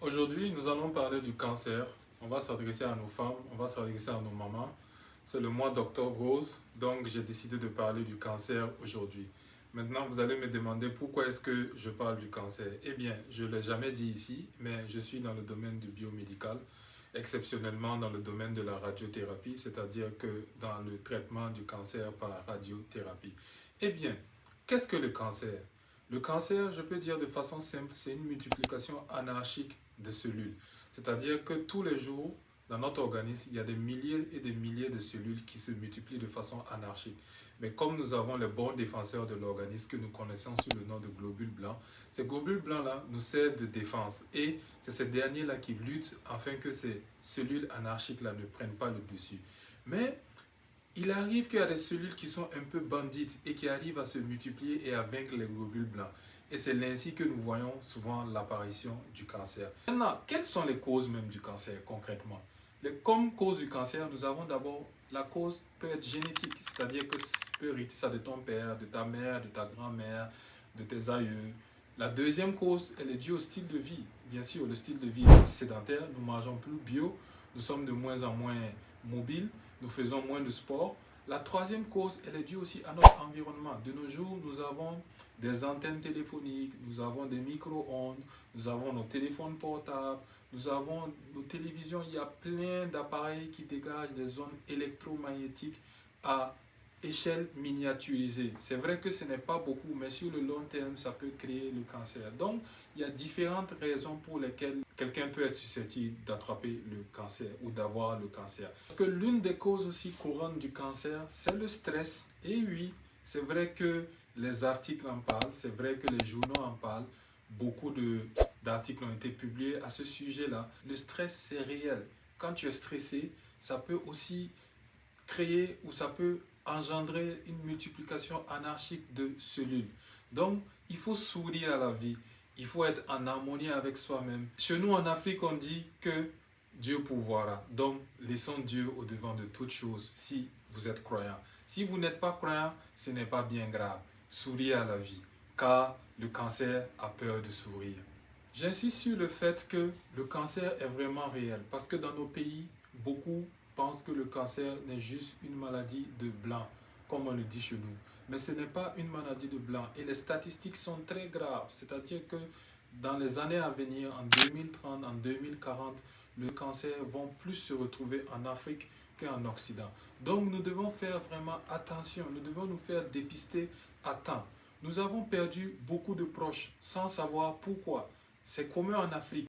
Aujourd'hui, nous allons parler du cancer. On va s'adresser à nos femmes, on va s'adresser à nos mamans. C'est le mois d'octobre rose, donc j'ai décidé de parler du cancer aujourd'hui. Maintenant, vous allez me demander pourquoi est-ce que je parle du cancer. Eh bien, je ne l'ai jamais dit ici, mais je suis dans le domaine du biomédical, exceptionnellement dans le domaine de la radiothérapie, c'est-à-dire que dans le traitement du cancer par radiothérapie. Eh bien, qu'est-ce que le cancer? Le cancer, je peux dire de façon simple, c'est une multiplication anarchique de cellules. C'est-à-dire que tous les jours, dans notre organisme, il y a des milliers et des milliers de cellules qui se multiplient de façon anarchique. Mais comme nous avons les bons défenseurs de l'organisme que nous connaissons sous le nom de globules blancs, ces globules blancs-là nous servent de défense. Et c'est ces derniers-là qui luttent afin que ces cellules anarchiques-là ne prennent pas le dessus. Mais il arrive qu'il y a des cellules qui sont un peu bandites et qui arrivent à se multiplier et à vaincre les globules blancs. Et c'est ainsi que nous voyons souvent l'apparition du cancer. Maintenant, quelles sont les causes même du cancer concrètement? Comme cause du cancer, nous avons d'abord la cause peut être génétique, c'est-à-dire que tu peux hériter ça de ton père, de ta mère, de ta grand-mère, de tes aïeux. La deuxième cause, elle est due au style de vie. Bien sûr, le style de vie est sédentaire, nous mangeons plus bio, nous sommes de moins en moins mobiles, nous faisons moins de sport. La troisième cause, elle est due aussi à notre environnement. De nos jours, nous avons des antennes téléphoniques, nous avons des micro-ondes, nous avons nos téléphones portables, nous avons nos télévisions. Il y a plein d'appareils qui dégagent des zones électromagnétiques à échelle miniaturisée. C'est vrai que ce n'est pas beaucoup, mais sur le long terme, ça peut créer le cancer. Donc, il y a différentes raisons pour lesquelles quelqu'un peut être susceptible d'attraper le cancer ou d'avoir le cancer. Parce que l'une des causes aussi courantes du cancer, c'est le stress. Et oui, c'est vrai que les articles en parlent, c'est vrai que les journaux en parlent. Beaucoup d'articles ont été publiés à ce sujet-là. Le stress, c'est réel. Quand tu es stressé, ça peut aussi créer ou ça peut engendrer une multiplication anarchique de cellules. Donc, il faut sourire à la vie. Il faut être en harmonie avec soi-même. Chez nous, en Afrique, on dit que Dieu pourvoira. Donc, laissons Dieu au devant de toutes choses si vous êtes croyant. Si vous n'êtes pas croyant, ce n'est pas bien grave. Souriez à la vie, car le cancer a peur de sourire. J'insiste sur le fait que le cancer est vraiment réel, parce que dans nos pays, beaucoup pensent que le cancer n'est juste une maladie de blanc, comme on le dit chez nous. Mais ce n'est pas une maladie de blanc, et les statistiques sont très graves, c'est-à-dire que dans les années à venir, en 2030, en 2040, le cancer va plus se retrouver en Afrique qu'en Occident. Donc nous devons faire vraiment attention, nous devons nous faire dépister à temps. Nous avons perdu beaucoup de proches sans savoir pourquoi. C'est commun en Afrique.